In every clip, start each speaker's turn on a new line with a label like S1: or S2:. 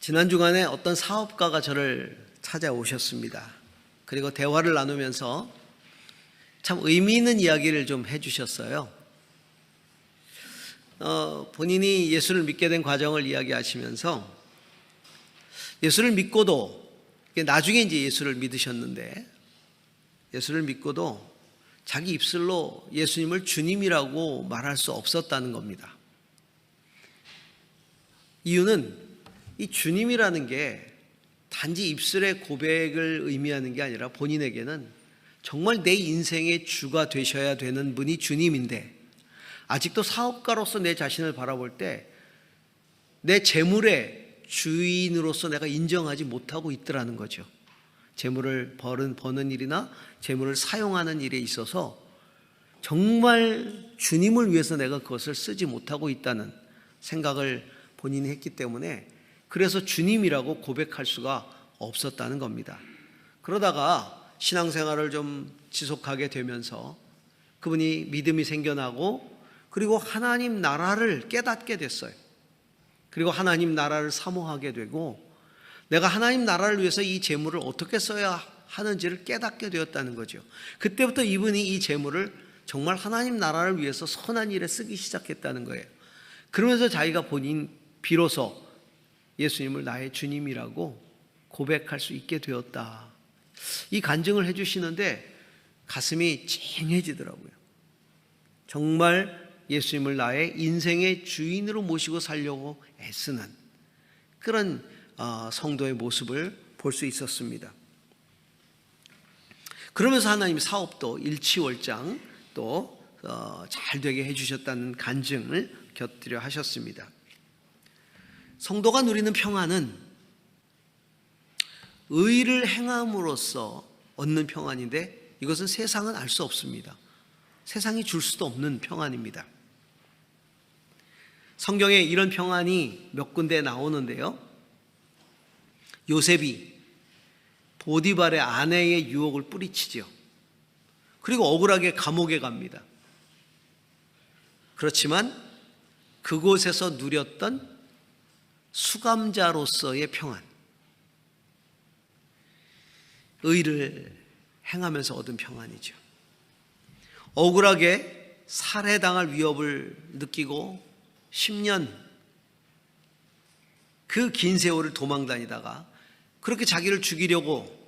S1: 지난 주간에 어떤 사업가가 저를 찾아오셨습니다. 그리고 대화를 나누면서 참 의미 있는 이야기를 좀 해주셨어요. 본인이 예수를 믿게 된 과정을 이야기하시면서 예수를 믿고도 나중에 이제 예수를 믿으셨는데 예수를 믿고도 자기 입술로 예수님을 주님이라고 말할 수 없었다는 겁니다. 이유는 이 주님이라는 게 단지 입술의 고백을 의미하는 게 아니라 본인에게는 정말 내 인생의 주가 되셔야 되는 분이 주님인데 아직도 사업가로서 내 자신을 바라볼 때 내 재물의 주인으로서 내가 인정하지 못하고 있더라는 거죠. 재물을 버는 일이나 재물을 사용하는 일에 있어서 정말 주님을 위해서 내가 그것을 쓰지 못하고 있다는 생각을 본인이 했기 때문에 그래서 주님이라고 고백할 수가 없었다는 겁니다. 그러다가 신앙생활을 좀 지속하게 되면서 그분이 믿음이 생겨나고 그리고 하나님 나라를 깨닫게 됐어요. 그리고 하나님 나라를 사모하게 되고 내가 하나님 나라를 위해서 이 재물을 어떻게 써야 하는지를 깨닫게 되었다는 거죠. 그때부터 이분이 이 재물을 정말 하나님 나라를 위해서 선한 일에 쓰기 시작했다는 거예요. 그러면서 자기가 비로소 예수님을 나의 주님이라고 고백할 수 있게 되었다. 이 간증을 해주시는데 가슴이 찡해지더라고요. 정말 예수님을 나의 인생의 주인으로 모시고 살려고 애쓰는 그런 성도의 모습을 볼 수 있었습니다. 그러면서 하나님 사업도 일치월장 또 잘 되게 해주셨다는 간증을 곁들여 하셨습니다. 성도가 누리는 평안은 의를 행함으로써 얻는 평안인데 이것은 세상은 알 수 없습니다. 세상이 줄 수도 없는 평안입니다. 성경에 이런 평안이 몇 군데 나오는데요. 요셉이 보디발의 아내의 유혹을 뿌리치죠. 그리고 억울하게 감옥에 갑니다. 그렇지만 그곳에서 누렸던 수감자로서의 평안, 의를 행하면서 얻은 평안이죠. 억울하게 살해당할 위협을 느끼고 10년 그 긴 세월을 도망다니다가 그렇게 자기를 죽이려고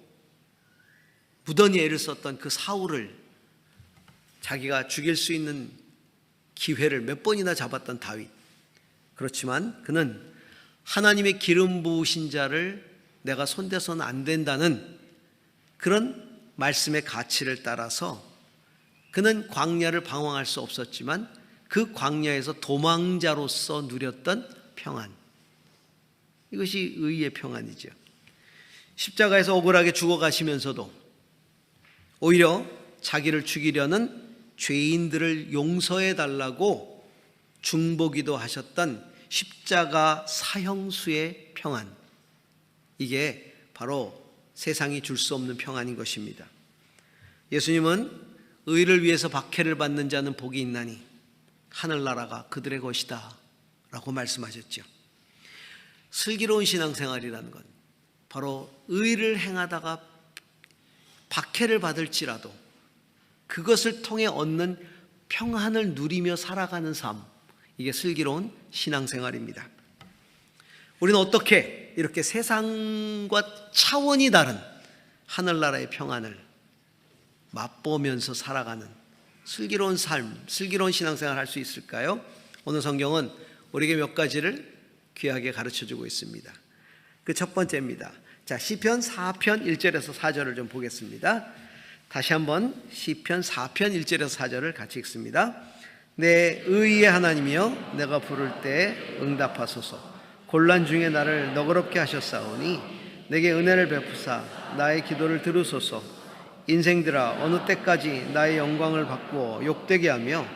S1: 무던히 애를 썼던 그 사울을 자기가 죽일 수 있는 기회를 몇 번이나 잡았던 다윗. 그렇지만 그는 하나님의 기름 부으신 자를 내가 손대서는 안 된다는 그런 말씀의 가치를 따라서 그는 광야를 방황할 수 없었지만 그 광야에서 도망자로서 누렸던 평안, 이것이 의의 평안이죠. 십자가에서 억울하게 죽어가시면서도 오히려 자기를 죽이려는 죄인들을 용서해 달라고 중보기도 하셨던 십자가 사형수의 평안, 이게 바로 세상이 줄 수 없는 평안인 것입니다. 예수님은 의를 위해서 박해를 받는 자는 복이 있나니 하늘나라가 그들의 것이다 라고 말씀하셨죠. 슬기로운 신앙생활이라는 건 바로 의를 행하다가 박해를 받을지라도 그것을 통해 얻는 평안을 누리며 살아가는 삶, 이게 슬기로운 신앙생활입니다. 우리는 어떻게 이렇게 세상과 차원이 다른 하늘나라의 평안을 맛보면서 살아가는 슬기로운 삶, 슬기로운 신앙생활을 할 수 있을까요? 오늘 성경은 우리에게 몇 가지를 귀하게 가르쳐주고 있습니다. 그 첫 번째입니다. 자, 시편 4편 1절에서 4절을 좀 보겠습니다. 다시 한번 시편 4편 1절에서 4절을 같이 읽습니다. 내 의의 하나님이여 내가 부를 때 응답하소서. 곤란 중에 나를 너그럽게 하셨사오니 내게 은혜를 베푸사 나의 기도를 들으소서. 인생들아 어느 때까지 나의 영광을 바꾸어 욕되게 하며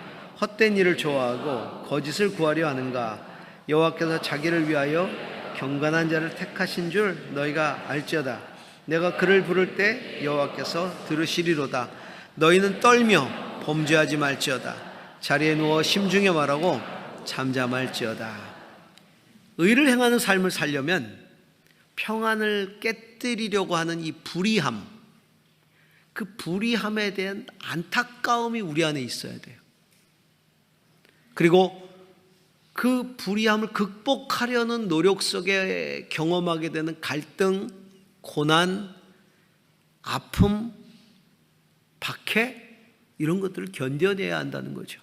S1: 헛된 일을 좋아하고 거짓을 구하려 하는가. 여호와께서 자기를 위하여 경건한 자를 택하신 줄 너희가 알지어다. 내가 그를 부를 때 여호와께서 들으시리로다. 너희는 떨며 범죄하지 말지어다. 자리에 누워 심중에 말하고 잠잠할지어다. 의를 행하는 삶을 살려면 평안을 깨뜨리려고 하는 이 불의함, 그 불의함에 대한 안타까움이 우리 안에 있어야 돼요. 그리고 그 불의함을 극복하려는 노력 속에 경험하게 되는 갈등, 고난, 아픔, 박해, 이런 것들을 견뎌내야 한다는 거죠.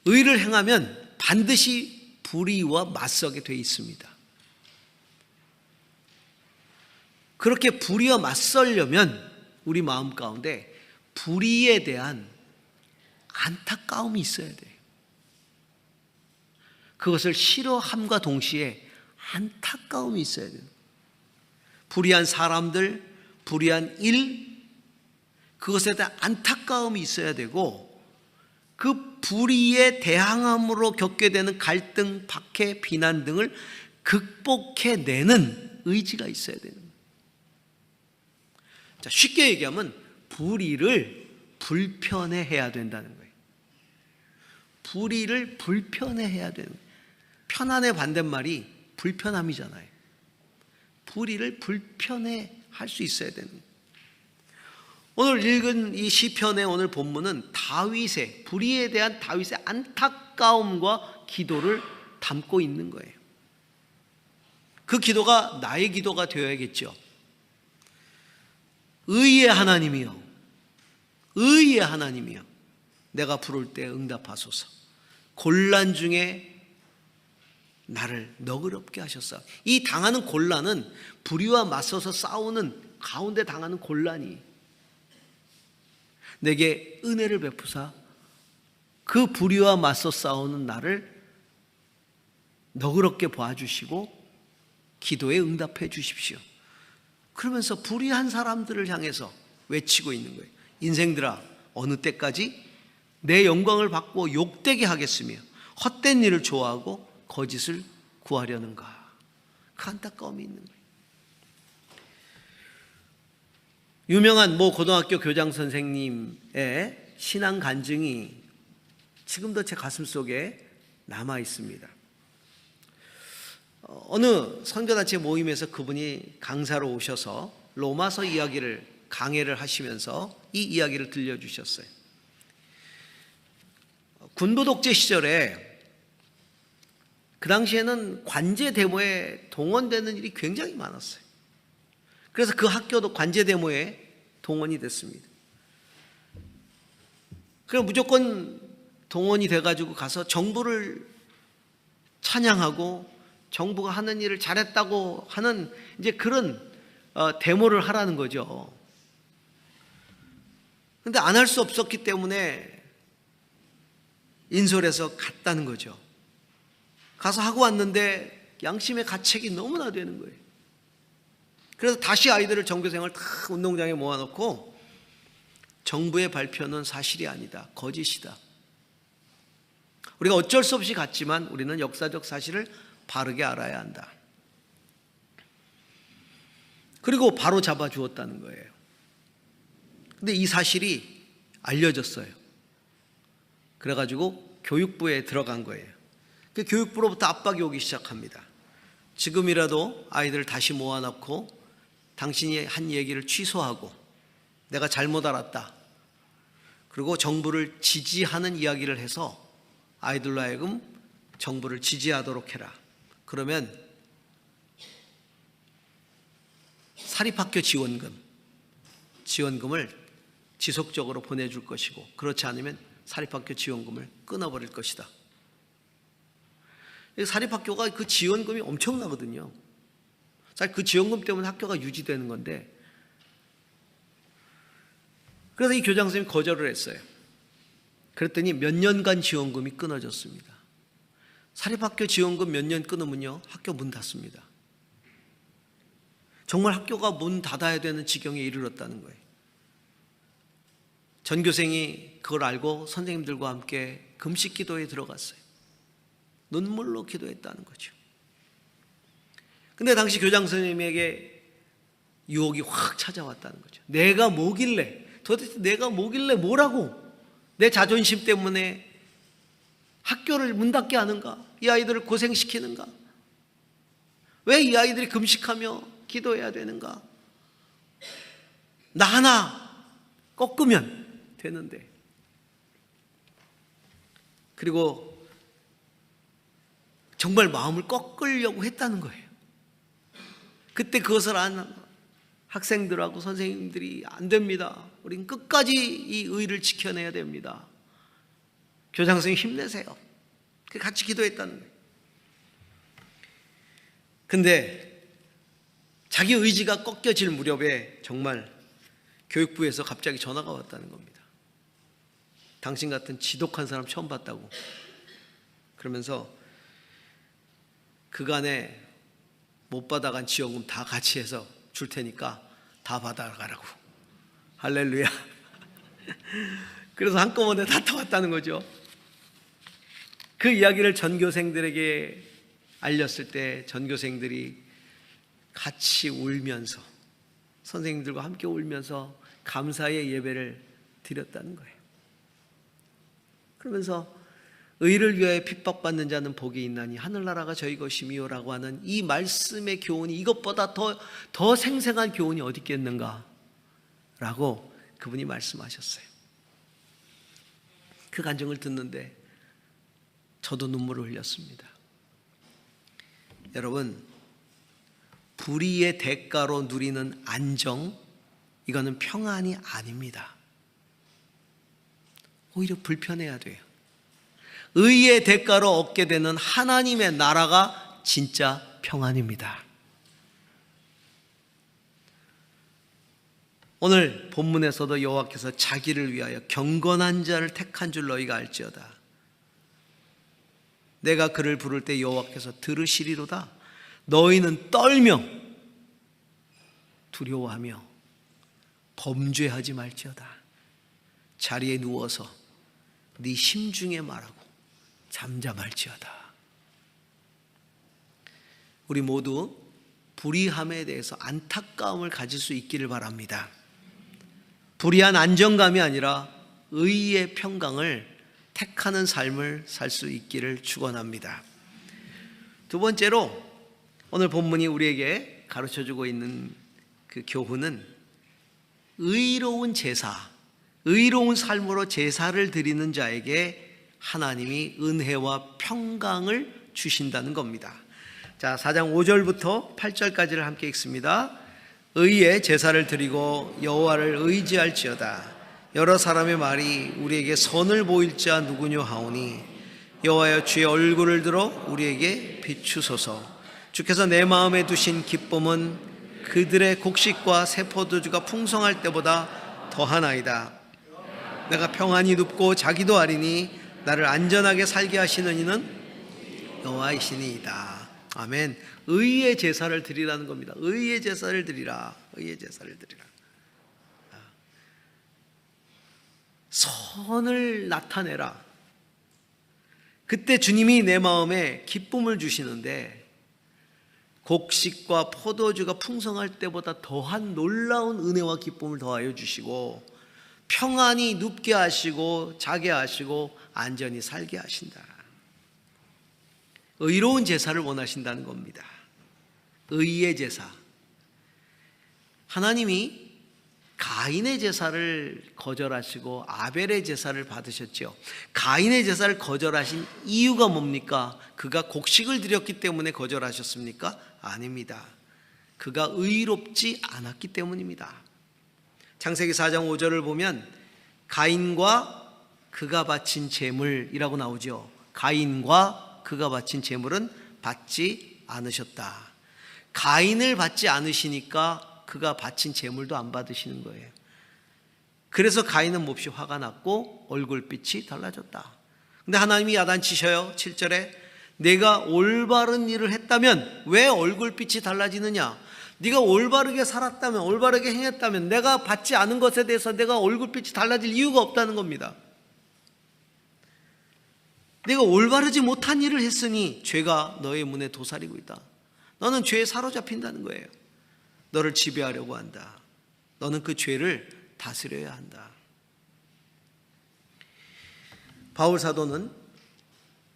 S1: 의를 행하면 반드시 불의와 맞서게 돼 있습니다. 그렇게 불의와 맞서려면 우리 마음 가운데 불의에 대한 안타까움이 있어야 돼요. 그것을 싫어함과 동시에 안타까움이 있어야 돼요. 불의한 사람들, 불의한 일, 그것에 대한 안타까움이 있어야 되고, 그 불의에 대항함으로 겪게 되는 갈등, 박해, 비난 등을 극복해내는 의지가 있어야 되는 거예요. 자, 쉽게 얘기하면 불의를 불편해해야 된다는 거예요. 불의를 불편해해야 되는 거예요. 편안의 반대말이 불편함이잖아요. 불의를 불편해할 수 있어야 되는 거예요. 오늘 읽은 이 시편의 오늘 본문은 다윗의, 불의에 대한 다윗의 안타까움과 기도를 담고 있는 거예요. 그 기도가 나의 기도가 되어야겠죠. 의의 하나님이여, 의의 하나님이여, 내가 부를 때 응답하소서. 곤란 중에 나를 너그럽게 하셨사. 이 당하는 곤란은 불의와 맞서서 싸우는 가운데 당하는 곤란이 내게 은혜를 베푸사 그 불의와 맞서 싸우는 나를 너그럽게 봐주시고 기도에 응답해 주십시오. 그러면서 불의한 사람들을 향해서 외치고 있는 거예요. 인생들아, 어느 때까지 내 영광을 받고 욕되게 하겠으며 헛된 일을 좋아하고 거짓을 구하려는가. 그 안타까움이 있는 거예요. 유명한 모 고등학교 교장 선생님의 신앙 간증이 지금도 제 가슴 속에 남아 있습니다. 어느 선교단체 모임에서 그분이 강사로 오셔서 로마서 이야기를 강해를 하시면서 이 이야기를 들려주셨어요. 군부 독재 시절에 그 당시에는 관제 데모에 동원되는 일이 굉장히 많았어요. 그래서 그 학교도 관제 데모에 동원이 됐습니다. 그래서 무조건 동원이 돼가지고 가서 정부를 찬양하고 정부가 하는 일을 잘했다고 하는 이제 그런 데모를 하라는 거죠. 근데 안 할 수 없었기 때문에 인솔해서 갔다는 거죠. 가서 하고 왔는데 양심의 가책이 너무나 되는 거예요. 그래서 다시 아이들을 전교생을 다 운동장에 모아놓고 정부의 발표는 사실이 아니다, 거짓이다. 우리가 어쩔 수 없이 갔지만 우리는 역사적 사실을 바르게 알아야 한다. 그리고 바로 잡아 주었다는 거예요. 근데 이 사실이 알려졌어요. 그래가지고 교육부에 들어간 거예요. 그 교육부로부터 압박이 오기 시작합니다. 지금이라도 아이들을 다시 모아놓고 당신이 한 얘기를 취소하고 내가 잘못 알았다. 그리고 정부를 지지하는 이야기를 해서 아이들로 하여금 정부를 지지하도록 해라. 그러면 사립학교 지원금을 지속적으로 보내줄 것이고, 그렇지 않으면 사립학교 지원금을 끊어버릴 것이다. 사립학교가 그 지원금이 엄청나거든요. 사실 그 지원금 때문에 학교가 유지되는 건데, 그래서 이 교장 선생님이 거절을 했어요. 그랬더니 몇 년간 지원금이 끊어졌습니다. 사립학교 지원금 몇 년 끊으면요, 학교 문 닫습니다. 정말 학교가 문 닫아야 되는 지경에 이르렀다는 거예요. 전교생이 그걸 알고 선생님들과 함께 금식 기도에 들어갔어요. 눈물로 기도했다는 거죠. 근데 당시 교장 선생님에게 유혹이 확 찾아왔다는 거죠. 내가 뭐길래, 도대체 내가 뭐길래 뭐라고 내 자존심 때문에 학교를 문 닫게 하는가? 이 아이들을 고생시키는가? 왜 이 아이들이 금식하며 기도해야 되는가? 나 하나 꺾으면 되는데. 그리고 정말 마음을 꺾으려고 했다는 거예요. 그때 그것을 안 학생들하고 선생님들이 안 됩니다. 우린 끝까지 이 의를 지켜내야 됩니다. 교장 선생님 힘내세요. 같이 기도했다는 거예요. 근데 자기 의지가 꺾여질 무렵에 정말 교육부에서 갑자기 전화가 왔다는 겁니다. 당신 같은 지독한 사람 처음 봤다고. 그러면서 그간에 못 받아간 지원금 다 같이 해서 줄 테니까 다 받아가라고. 할렐루야. 그래서 한꺼번에 다 타왔다는 거죠. 그 이야기를 전교생들에게 알렸을 때 전교생들이 같이 울면서, 선생님들과 함께 울면서 감사의 예배를 드렸다는 거예요. 그러면서 의를 위하여 핍박받는 자는 복이 있나니 하늘나라가 저희 것이미요라고 하는 이 말씀의 교훈이 이것보다 더 생생한 교훈이 어디 있겠는가 라고 그분이 말씀하셨어요. 그 간증을 듣는데 저도 눈물을 흘렸습니다. 여러분, 불의의 대가로 누리는 안정, 이거는 평안이 아닙니다. 오히려 불편해야 돼요. 의의 대가로 얻게 되는 하나님의 나라가 진짜 평안입니다. 오늘 본문에서도 여호와께서 자기를 위하여 경건한 자를 택한 줄 너희가 알지어다. 내가 그를 부를 때 여호와께서 들으시리로다. 너희는 떨며 두려워하며 범죄하지 말지어다. 자리에 누워서 네 심중에 말하고 잠잠할지어다. 우리 모두 불의함에 대해서 안타까움을 가질 수 있기를 바랍니다. 불의한 안정감이 아니라 의의 평강을 택하는 삶을 살 수 있기를 축원합니다. 두 번째로 오늘 본문이 우리에게 가르쳐주고 있는 그 교훈은 의로운 제사, 의로운 삶으로 제사를 드리는 자에게 하나님이 은혜와 평강을 주신다는 겁니다. 자, 4장 5절부터 8절까지를 함께 읽습니다. 의의 제사를 드리고 여호와를 의지할지어다. 여러 사람의 말이 우리에게 선을 보일 자 누구뇨 하오니 여호와여 주의 얼굴을 들어 우리에게 비추소서. 주께서 내 마음에 두신 기쁨은 그들의 곡식과 새 포도주가 풍성할 때보다 더하나이다. 내가 평안히 눕고 자기도 아리니 나를 안전하게 살게 하시는 이는 여호와이시니이다. 아멘. 의의 제사를 드리라는 겁니다. 의의 제사를 드리라. 의의 제사를 드리라. 선을 나타내라. 그때 주님이 내 마음에 기쁨을 주시는데 곡식과 포도주가 풍성할 때보다 더한 놀라운 은혜와 기쁨을 더하여 주시고 평안히 눕게 하시고 자게 하시고 안전히 살게 하신다. 의로운 제사를 원하신다는 겁니다. 의의 제사. 하나님이 가인의 제사를 거절하시고 아벨의 제사를 받으셨죠. 가인의 제사를 거절하신 이유가 뭡니까? 그가 곡식을 드렸기 때문에 거절하셨습니까? 아닙니다. 그가 의롭지 않았기 때문입니다. 창세기 4장 5절을 보면 가인과 그가 바친 제물이라고 나오죠. 가인과 그가 바친 제물은 받지 않으셨다. 가인을 받지 않으시니까 그가 바친 제물도 안 받으시는 거예요. 그래서 가인은 몹시 화가 났고 얼굴빛이 달라졌다. 근데 하나님이 야단치셔요. 7절에 내가 올바른 일을 했다면 왜 얼굴빛이 달라지느냐? 네가 올바르게 살았다면, 올바르게 행했다면 내가 받지 않은 것에 대해서 내가 얼굴빛이 달라질 이유가 없다는 겁니다. 내가 올바르지 못한 일을 했으니 죄가 너의 문에 도사리고 있다. 너는 죄에 사로잡힌다는 거예요. 너를 지배하려고 한다. 너는 그 죄를 다스려야 한다. 바울 사도는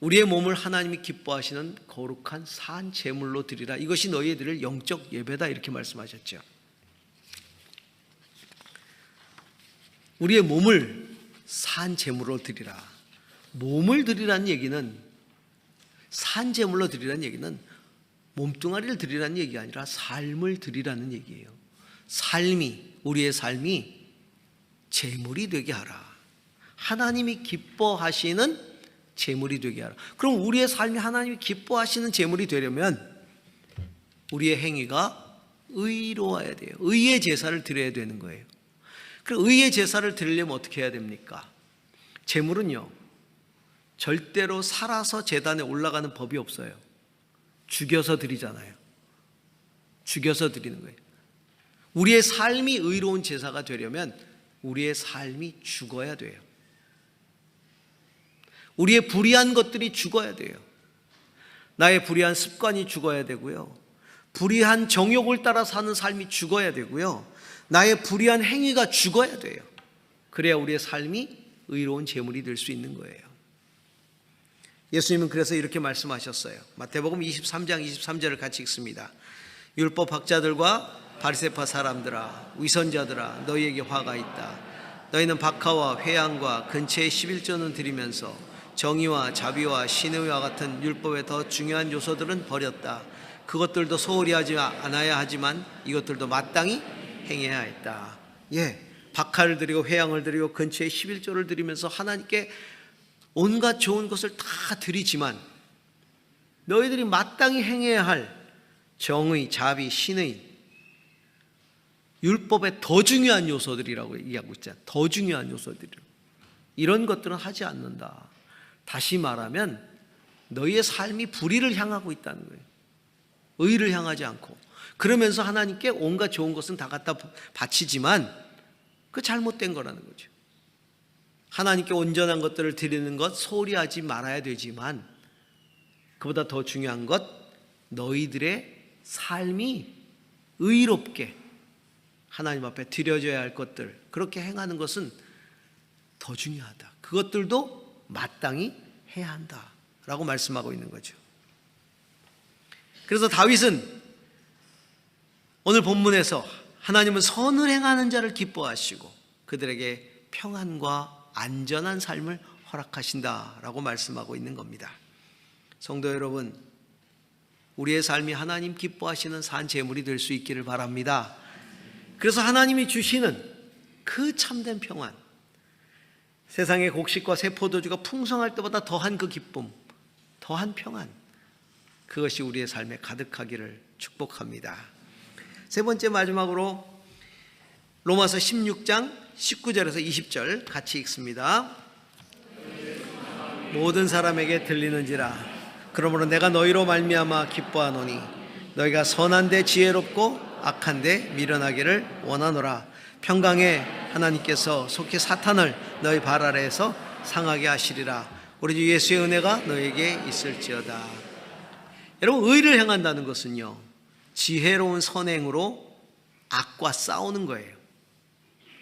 S1: 우리의 몸을 하나님이 기뻐하시는 거룩한 산 제물로 드리라. 이것이 너희의 드릴 영적 예배다. 이렇게 말씀하셨죠. 우리의 몸을 산 제물로 드리라. 몸을 드리라는 얘기는, 산 제물로 드리라는 얘기는 몸뚱아리를 드리라는 얘기가 아니라 삶을 드리라는 얘기예요. 우리의 삶이 제물이 되게 하라. 하나님이 기뻐하시는 제물이 되게 하라. 그럼 우리의 삶이 하나님이 기뻐하시는 제물이 되려면 우리의 행위가 의로워야 돼요. 의의 제사를 드려야 되는 거예요. 그럼 의의 제사를 드리려면 어떻게 해야 됩니까? 제물은요, 절대로 살아서 제단에 올라가는 법이 없어요. 죽여서 드리잖아요. 죽여서 드리는 거예요. 우리의 삶이 의로운 제사가 되려면 우리의 삶이 죽어야 돼요. 우리의 불의한 것들이 죽어야 돼요. 나의 불의한 습관이 죽어야 되고요. 불의한 정욕을 따라 사는 삶이 죽어야 되고요. 나의 불의한 행위가 죽어야 돼요. 그래야 우리의 삶이 의로운 제물이 될 수 있는 거예요. 예수님은 그래서 이렇게 말씀하셨어요. 마태복음 23장 23절을 같이 읽습니다. 율법 학자들과 바리새파 사람들아, 위선자들아, 너희에게 화가 있다. 너희는 박하와 회양과 근처의 11조는 드리면서 정의와 자비와 신의와 같은 율법의 더 중요한 요소들은 버렸다. 그것들도 소홀히 하지 않아야 하지만 이것들도 마땅히 행해야 했다. 박하를 드리고 회양을 드리고 근처에 11조를 드리면서 하나님께 온갖 좋은 것을 다 드리지만 너희들이 마땅히 행해야 할 정의, 자비, 신의, 율법의 더 중요한 요소들이라고 얘기하고 있잖아요. 더 중요한 요소들, 이런 것들은 하지 않는다. 다시 말하면 너희의 삶이 불의를 향하고 있다는 거예요. 의를 향하지 않고. 그러면서 하나님께 온갖 좋은 것은 다 갖다 바치지만 그 잘못된 거라는 거죠. 하나님께 온전한 것들을 드리는 것 소홀히 하지 말아야 되지만 그보다 더 중요한 것, 너희들의 삶이 의롭게 하나님 앞에 드려져야 할 것들, 그렇게 행하는 것은 더 중요하다. 그것들도 마땅히 해야 한다라고 말씀하고 있는 거죠. 그래서 다윗은 오늘 본문에서 하나님은 선을 행하는 자를 기뻐하시고 그들에게 평안과 안전한 삶을 허락하신다라고 말씀하고 있는 겁니다. 성도 여러분, 우리의 삶이 하나님 기뻐하시는 산 제물이 될 수 있기를 바랍니다. 그래서 하나님이 주시는 그 참된 평안, 세상의 곡식과 새 포도주가 풍성할 때보다 더한 그 기쁨, 더한 평안, 그것이 우리의 삶에 가득하기를 축복합니다. 세 번째, 마지막으로 로마서 16장 19절에서 20절 같이 읽습니다. 모든 사람에게 들리는지라. 그러므로 내가 너희로 말미암아 기뻐하노니 너희가 선한데 지혜롭고 악한데 미련하기를 원하노라. 평강에 하나님께서 속히 사탄을 너희 발 아래에서 상하게 하시리라. 우리 주 예수의 은혜가 너희에게 있을지어다. 여러분, 의를 행한다는 것은요, 지혜로운 선행으로 악과 싸우는 거예요.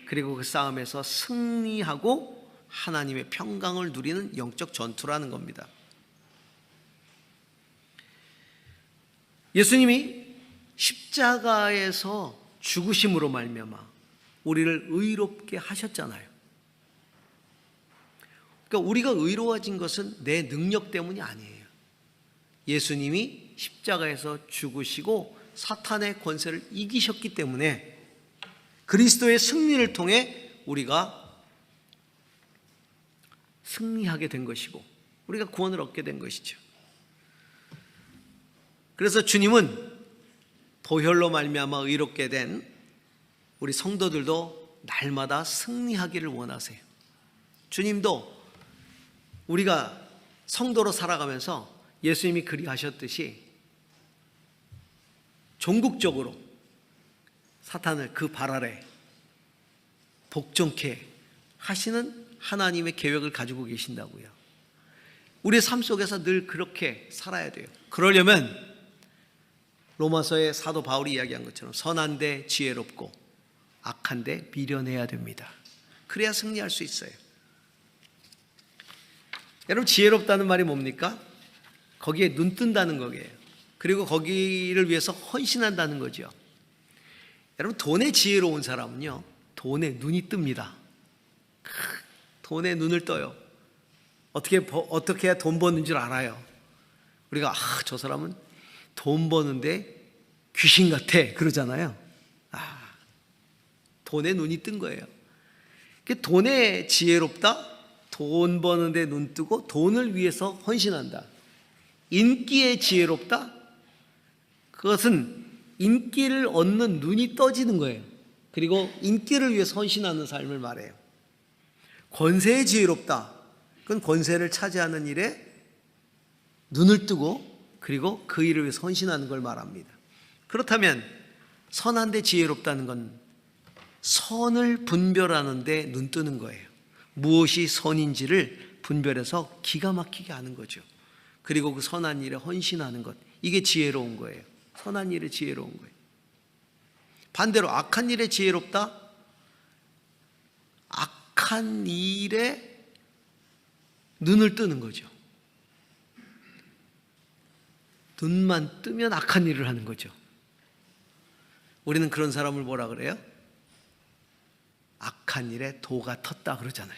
S1: 그리고 그 싸움에서 승리하고 하나님의 평강을 누리는 영적 전투라는 겁니다. 예수님이 십자가에서 죽으심으로 말미암아 우리를 의롭게 하셨잖아요. 그러니까 우리가 의로워진 것은 내 능력 때문이 아니에요. 예수님이 십자가에서 죽으시고 사탄의 권세를 이기셨기 때문에 그리스도의 승리를 통해 우리가 승리하게 된 것이고 우리가 구원을 얻게 된 것이죠. 그래서 주님은 보혈로 말미암아 의롭게 된 우리 성도들도 날마다 승리하기를 원하세요. 주님도 우리가 성도로 살아가면서 예수님이 그리하셨듯이 종국적으로 사탄을 그 발 아래 복종케 하시는 하나님의 계획을 가지고 계신다고요. 우리의 삶 속에서 늘 그렇게 살아야 돼요. 그러려면 로마서의 사도 바울이 이야기한 것처럼 선한데 지혜롭고 악한데 미련해야 됩니다. 그래야 승리할 수 있어요. 여러분, 지혜롭다는 말이 뭡니까? 거기에 눈 뜬다는 거예요. 그리고 거기를 위해서 헌신한다는 거죠. 여러분, 돈에 지혜로운 사람은요, 돈에 눈이 뜹니다. 돈에 눈을 떠요. 어떻게 해야 돈 버는 줄 알아요. 우리가 저 사람은 돈 버는데 귀신 같아 그러잖아요. 돈에 눈이 뜬 거예요. 돈에 지혜롭다, 돈 버는데 눈 뜨고 돈을 위해서 헌신한다. 인기에 지혜롭다, 그것은 인기를 얻는 눈이 떠지는 거예요. 그리고 인기를 위해서 헌신하는 삶을 말해요. 권세에 지혜롭다, 그건 권세를 차지하는 일에 눈을 뜨고 그리고 그 일을 위해서 헌신하는 걸 말합니다. 그렇다면 선한 데 지혜롭다는 건 선을 분별하는 데 눈 뜨는 거예요. 무엇이 선인지를 분별해서 기가 막히게 하는 거죠. 그리고 그 선한 일에 헌신하는 것, 이게 지혜로운 거예요. 선한 일에 지혜로운 거예요. 반대로 악한 일에 지혜롭다, 악한 일에 눈을 뜨는 거죠. 눈만 뜨면 악한 일을 하는 거죠. 우리는 그런 사람을 뭐라 그래요? 악한 일에 도가 텄다 그러잖아요.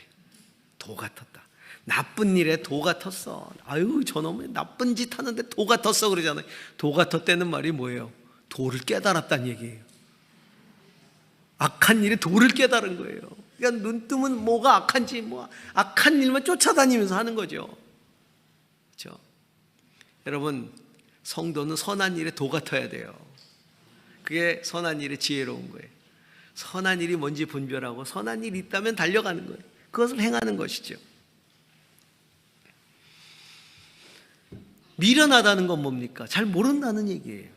S1: 도가 텄다. 나쁜 일에 도가 텄어. 아유, 저놈은 나쁜 짓 하는데 도가 텄어 그러잖아요. 도가 텄다는 말이 뭐예요? 도를 깨달았다는 얘기예요. 악한 일에 도를 깨달은 거예요. 그러니까 눈 뜨면 뭐가 악한지, 악한 일만 쫓아다니면서 하는 거죠. 그렇죠? 여러분, 성도는 선한 일에 도가 터야 돼요. 그게 선한 일의 지혜로운 거예요. 선한 일이 뭔지 분별하고 선한 일이 있다면 달려가는 거예요. 그것을 행하는 것이죠. 미련하다는 건 뭡니까? 잘 모른다는 얘기예요.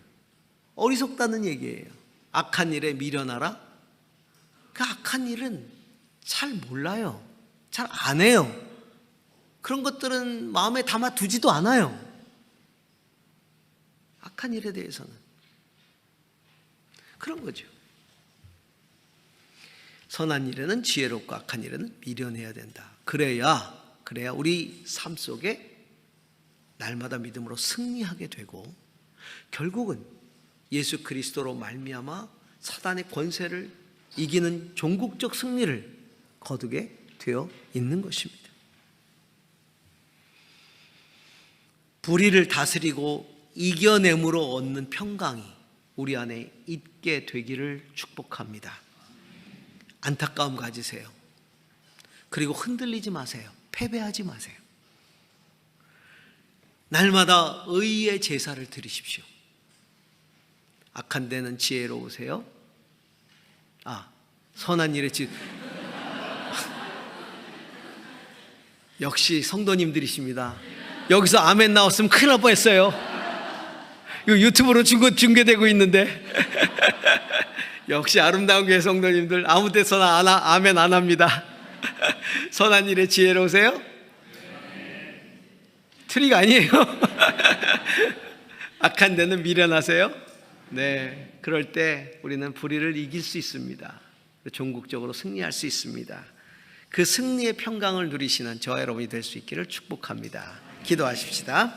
S1: 어리석다는 얘기예요. 악한 일에 미련하라? 그 악한 일은 잘 몰라요. 잘 안 해요. 그런 것들은 마음에 담아두지도 않아요. 악한 일에 대해서는 그런 거죠. 선한 일에는 지혜롭고 악한 일에는 미련해야 된다. 그래야 우리 삶 속에 날마다 믿음으로 승리하게 되고 결국은 예수 그리스도로 말미암아 사단의 권세를 이기는 종국적 승리를 거두게 되어 있는 것입니다. 불의를 다스리고 이겨냄으로 얻는 평강이 우리 안에 있게 되기를 축복합니다. 안타까움 가지세요. 그리고 흔들리지 마세요. 패배하지 마세요. 날마다 의의 제사를 드리십시오. 악한 데는 지혜로우세요. 선한 일에 역시 성도님들이십니다. 여기서 아멘 나왔으면 큰일 날 뻔했어요. 이거 유튜브로 중계되고 있는데 역시 아름다운 교회 성도님들 아무 데서나 아멘 안 합니다. 선한 일에 지혜로우세요? 트릭 아니에요. 악한 데는 미련하세요? 네, 그럴 때 우리는 불의를 이길 수 있습니다. 종국적으로 승리할 수 있습니다. 그 승리의 평강을 누리시는 저와 여러분이 될 수 있기를 축복합니다. 기도하십시다.